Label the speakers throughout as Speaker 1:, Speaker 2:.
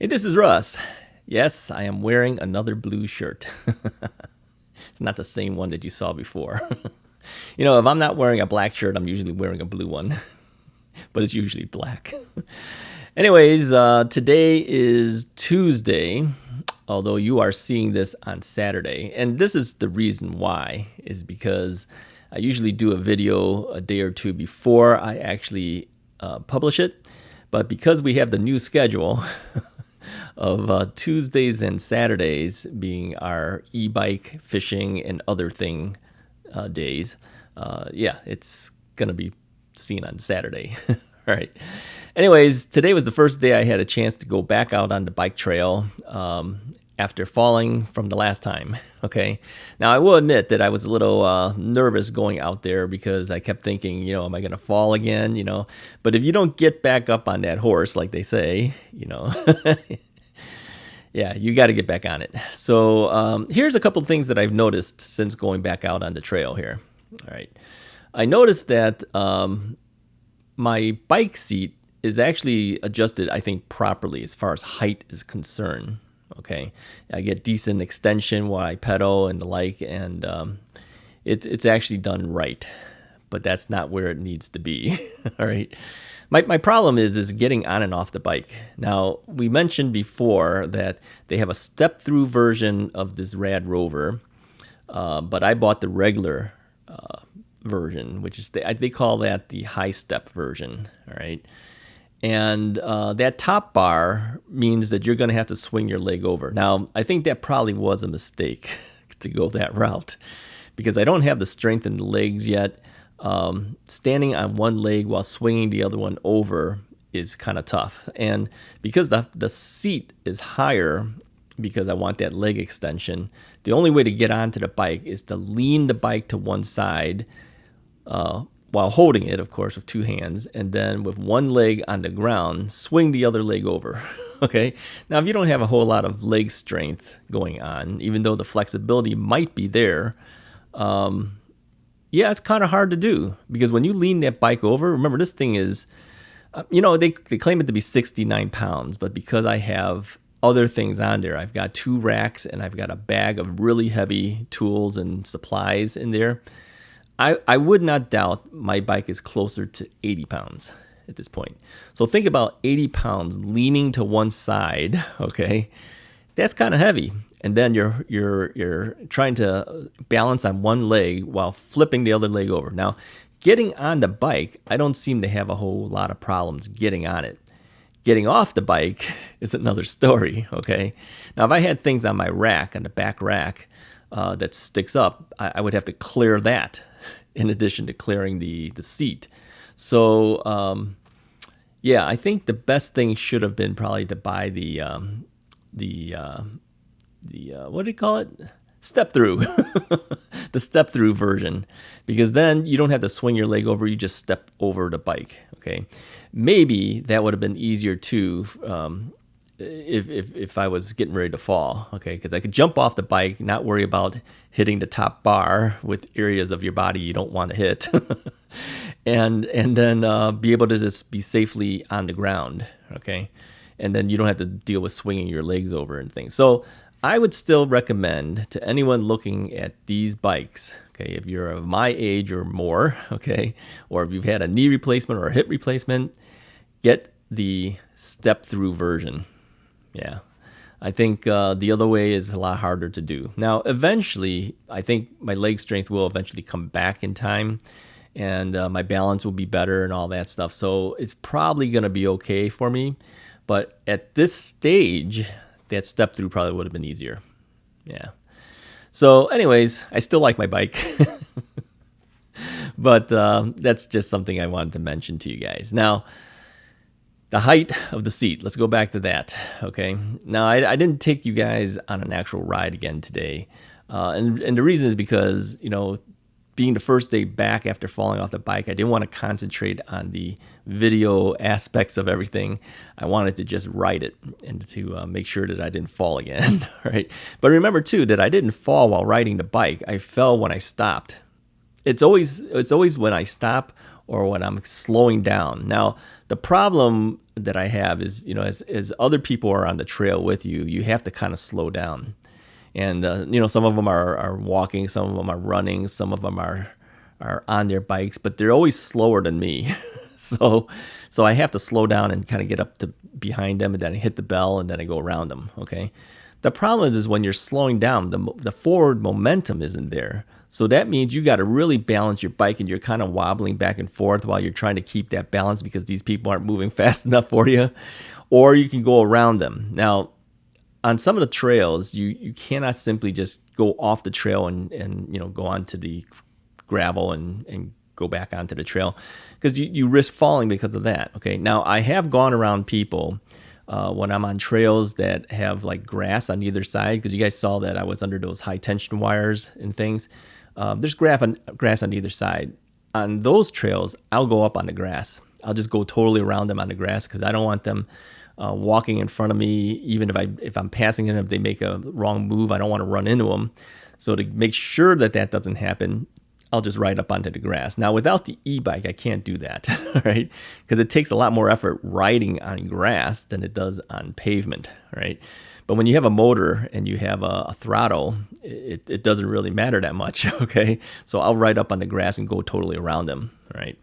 Speaker 1: Hey, this is Russ. Yes, I am wearing another blue shirt. It's not the same one that you saw before. If I'm not wearing a black shirt, I'm usually wearing a blue one, but it's usually black. Anyways, today is Tuesday, although you are seeing this on Saturday. And this is the reason why, is because I usually do a video a day or two before I actually publish it. But because we have the new schedule of Tuesdays and Saturdays being our e-bike, fishing, and other thing days, it's going to be seen on Saturday. All right. Anyways, today was the first day I had a chance to go back out on the bike trail after falling from the last time. Okay. Now, I will admit that I was a little nervous going out there because I kept thinking, am I going to fall again? But if you don't get back up on that horse, like they say, yeah, you got to get back on it. So here's a couple of things that I've noticed since going back out on the trail here. All right. I noticed that my bike seat is actually adjusted, I think, properly as far as height is concerned. Okay. I get decent extension while I pedal and the like, and it's actually done right. But that's not where it needs to be. All right. My problem is getting on and off the bike. Now, we mentioned before that they have a step-through version of this RadRover, but I bought the regular version, which is they call that the high-step version. All right. And that top bar means that you're going to have to swing your leg over. Now, I think that probably was a mistake to go that route because I don't have the strength in the legs yet. Standing on one leg while swinging the other one over is kind of tough. And because the seat is higher, because I want that leg extension, the only way to get onto the bike is to lean the bike to one side while holding it, of course, with two hands, and then with one leg on the ground, swing the other leg over. Okay. Now, if you don't have a whole lot of leg strength going on, even though the flexibility might be there, it's kind of hard to do because when you lean that bike over, remember this thing is, they claim it to be 69 pounds, but because I have other things on there, I've got 2 racks and I've got a bag of really heavy tools and supplies in there. I would not doubt my bike is closer to 80 pounds at this point. So think about 80 pounds leaning to one side, okay? That's kind of heavy. And then you're trying to balance on one leg while flipping the other leg over. Now, getting on the bike, I don't seem to have a whole lot of problems getting on it. Getting off the bike is another story, okay? Now, if I had things on my rack, on the back rack, that sticks up, I would have to clear that in addition to clearing the seat. So, I think the best thing should have been probably to buy the what do you call it? Step through. The step through version, because then you don't have to swing your leg over, you just step over the bike. Okay. Maybe that would have been easier too, if I was getting ready to fall. Okay. Because I could jump off the bike, not worry about hitting the top bar with areas of your body you don't want to hit. and then be able to just be safely on the ground. Okay. And then you don't have to deal with swinging your legs over and things. So I would still recommend to anyone looking at these bikes, okay, if you're of my age or more, okay, or if you've had a knee replacement or a hip replacement, get the step-through version. Yeah, I think the other way is a lot harder to do. Now, eventually, I think my leg strength will eventually come back in time, and my balance will be better and all that stuff. So it's probably going to be okay for me. But at this stage, that step through probably would have been easier. Yeah. So anyways, I still like my bike. But that's just something I wanted to mention to you guys. Now, the height of the seat. Let's go back to that. Okay. Now, I didn't take you guys on an actual ride again today. And the reason is because, being the first day back after falling off the bike, I didn't want to concentrate on the video aspects of everything. I wanted to just ride it and to make sure that I didn't fall again. Right? But remember too that I didn't fall while riding the bike. I fell when I stopped. It's always when I stop or when I'm slowing down. Now, the problem that I have is, as other people are on the trail with you, you have to kind of slow down. And, some of them are walking, some of them are running, some of them are on their bikes, but they're always slower than me. So I have to slow down and kind of get up to behind them, and then I hit the bell, and then I go around them, okay? The problem is when you're slowing down, the forward momentum isn't there. So that means you got to really balance your bike, and you're kind of wobbling back and forth while you're trying to keep that balance because these people aren't moving fast enough for you. Or you can go around them. Now, on some of the trails, you cannot simply just go off the trail and go onto the gravel and go back onto the trail, because you risk falling because of that. Okay. Now, I have gone around people when I'm on trails that have like grass on either side, because you guys saw that I was under those high tension wires and things. There's grass on either side. On those trails, I'll go up on the grass. I'll just go totally around them on the grass, because I don't want them walking in front of me. Even if I'm passing them, if they make a wrong move, I don't want to run into them. So to make sure that doesn't happen, I'll just ride up onto the grass. Now, without the e-bike, I can't do that, right? Because it takes a lot more effort riding on grass than it does on pavement, right? But when you have a motor and you have a throttle, it doesn't really matter that much, okay? So I'll ride up on the grass and go totally around them, right?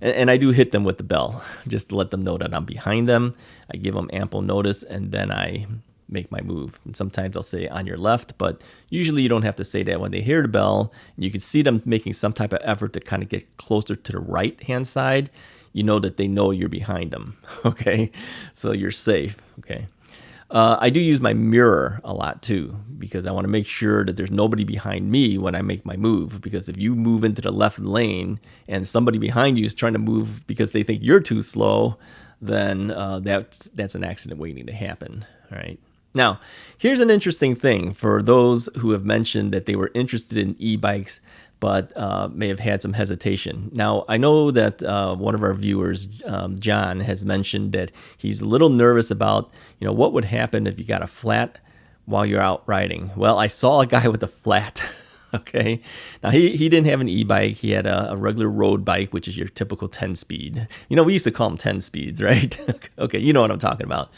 Speaker 1: And I do hit them with the bell, just to let them know that I'm behind them. I give them ample notice, and then I make my move. And sometimes I'll say on your left, but usually you don't have to say that. When they hear the bell, and you can see them making some type of effort to kind of get closer to the right-hand side, you know that they know you're behind them, okay? So you're safe, okay? I do use my mirror a lot too, because I want to make sure that there's nobody behind me when I make my move. Because if you move into the left lane and somebody behind you is trying to move because they think you're too slow, then that's an accident waiting to happen, all right? Now, here's an interesting thing for those who have mentioned that they were interested in e-bikes, but may have had some hesitation. Now, I know that one of our viewers, John, has mentioned that he's a little nervous about, what would happen if you got a flat while you're out riding. Well, I saw a guy with a flat, okay? Now, he didn't have an e-bike. He had a regular road bike, which is your typical 10-speed. We used to call them 10 speeds, right? Okay, you know what I'm talking about.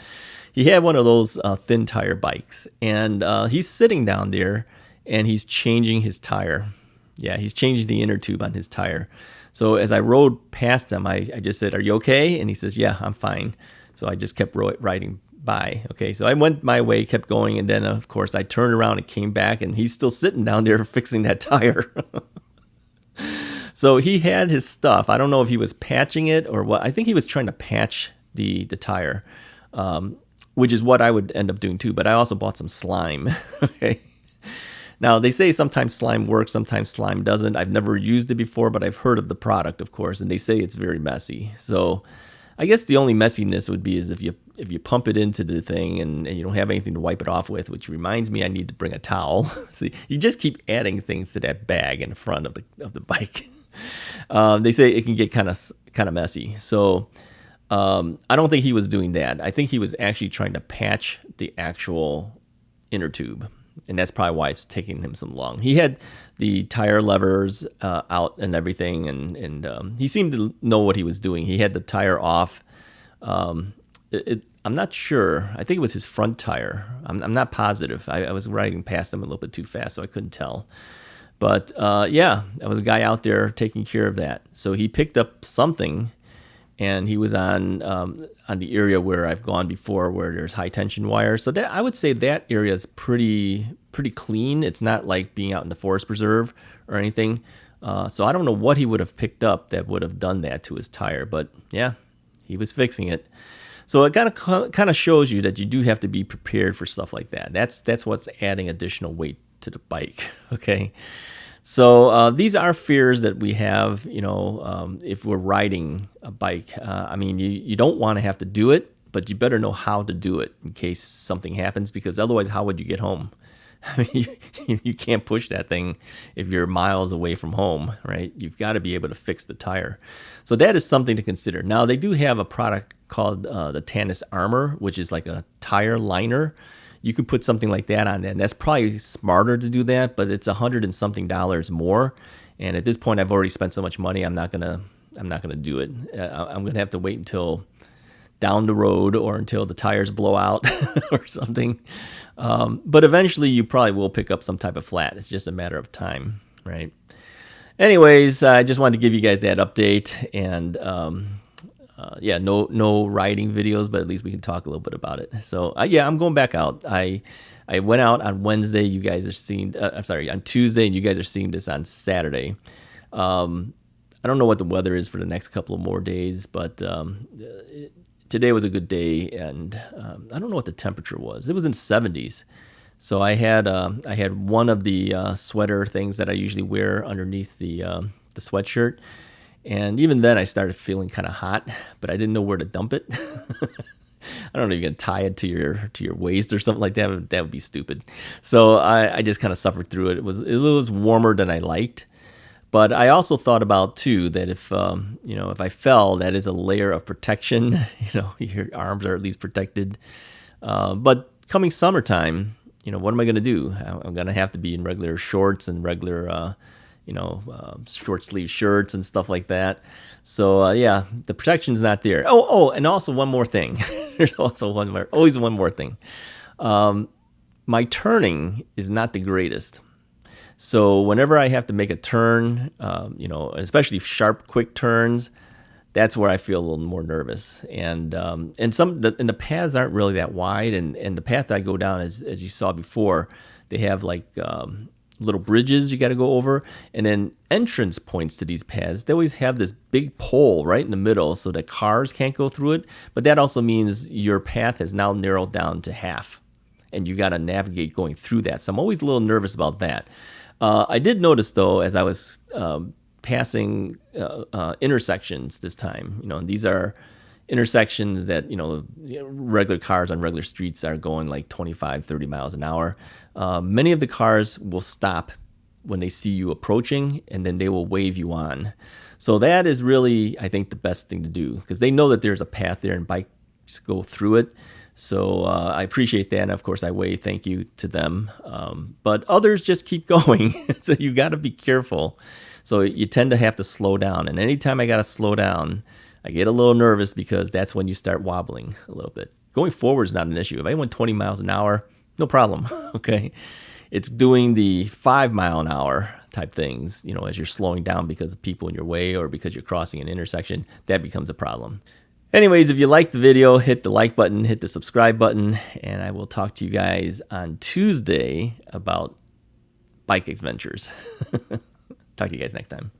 Speaker 1: He had one of those thin tire bikes, and he's sitting down there, and he's changing his tire. Yeah, he's changing the inner tube on his tire. So as I rode past him, I just said, "Are you okay?" And he says, "Yeah, I'm fine." So I just kept riding by. Okay, so I went my way, kept going, and then, of course, I turned around and came back, and he's still sitting down there fixing that tire. So he had his stuff. I don't know if he was patching it or what. I think he was trying to patch the tire, which is what I would end up doing too. But I also bought some slime. Okay. Now, they say sometimes slime works, sometimes slime doesn't. I've never used it before, but I've heard of the product, of course, and they say it's very messy. So I guess the only messiness would be is if you pump it into the thing and you don't have anything to wipe it off with, which reminds me I need to bring a towel. So you just keep adding things to that bag in front of the bike. They say it can get kind of messy. So I don't think he was doing that. I think he was actually trying to patch the actual inner tube. And that's probably why it's taking him so long. He had the tire levers out and everything, and he seemed to know what he was doing. He had the tire off. I'm not sure. I think it was his front tire. I'm not positive. I was riding past him a little bit too fast, so I couldn't tell. But yeah, there was a guy out there taking care of that. So he picked up something, and he was on the area where I've gone before, where there's high tension wires. So that I would say that area is pretty clean. It's not like being out in the forest preserve or anything. So I don't know what he would have picked up that would have done that to his tire, but yeah, he was fixing it. So it kind of shows you that you do have to be prepared for stuff like that. That's what's adding additional weight to the bike. Okay. So these are fears that we have, if we're riding a bike. I mean, you don't want to have to do it, but you better know how to do it in case something happens, because otherwise, how would you get home? I mean, you can't push that thing if you're miles away from home, right? You've got to be able to fix the tire. So that is something to consider. Now, they do have a product called the Tannis Armor, which is like a tire liner. You can put something like that on there, and that's probably smarter to do that, but it's $100 and something more. And at this point, I've already spent so much money, I'm not gonna I'm not going to do it. I'm going to have to wait until down the road or until the tires blow out or something. But eventually you probably will pick up some type of flat. It's just a matter of time, right? Anyways, I just wanted to give you guys that update, and yeah, no riding videos, but at least we can talk a little bit about it. So yeah, I'm going back out. I went out on Wednesday. You guys are seeing, I'm sorry, on Tuesday, and you guys are seeing this on Saturday. I don't know what the weather is for the next couple of more days, but today was a good day, and I don't know what the temperature was. It was in 70s. So I had one of the sweater things that I usually wear underneath the sweatshirt, and even then I started feeling kind of hot, but I didn't know where to dump it. I don't know if you can tie it to your waist or something like that. That would be stupid. So I just kind of suffered through it. It was warmer than I liked. But I also thought about too that if if I fell, that is a layer of protection. Your arms are at least protected. But coming summertime, what am I going to do? I'm going to have to be in regular shorts and regular, short sleeve shirts and stuff like that. So yeah, the protection's not there. Oh, and also one more thing. There's also always one more thing. My turning is not the greatest. So whenever I have to make a turn, especially sharp, quick turns, that's where I feel a little more nervous. And the paths aren't really that wide, and the path that I go down, as you saw before, they have like little bridges you got to go over, and then entrance points to these paths. They always have this big pole right in the middle so that cars can't go through it. But that also means your path has now narrowed down to half, and you got to navigate going through that. So I'm always a little nervous about that. I did notice, though, as I was passing intersections this time, and these are intersections that, regular cars on regular streets are going like 25, 30 miles an hour. Many of the cars will stop when they see you approaching, and then they will wave you on. So that is really, I think, the best thing to do, because they know that there's a path there and bikes go through it. So I appreciate that, and of course I wave thank you to them. But others just keep going, so you got to be careful. So you tend to have to slow down, and anytime I got to slow down, I get a little nervous, because that's when you start wobbling a little bit. Going forward is not an issue. If I went 20 miles an hour, no problem, okay? It's doing the 5 mile an hour type things, as you're slowing down because of people in your way or because you're crossing an intersection, that becomes a problem. Anyways, if you liked the video, hit the like button, hit the subscribe button, and I will talk to you guys on Tuesday about bike adventures. Talk to you guys next time.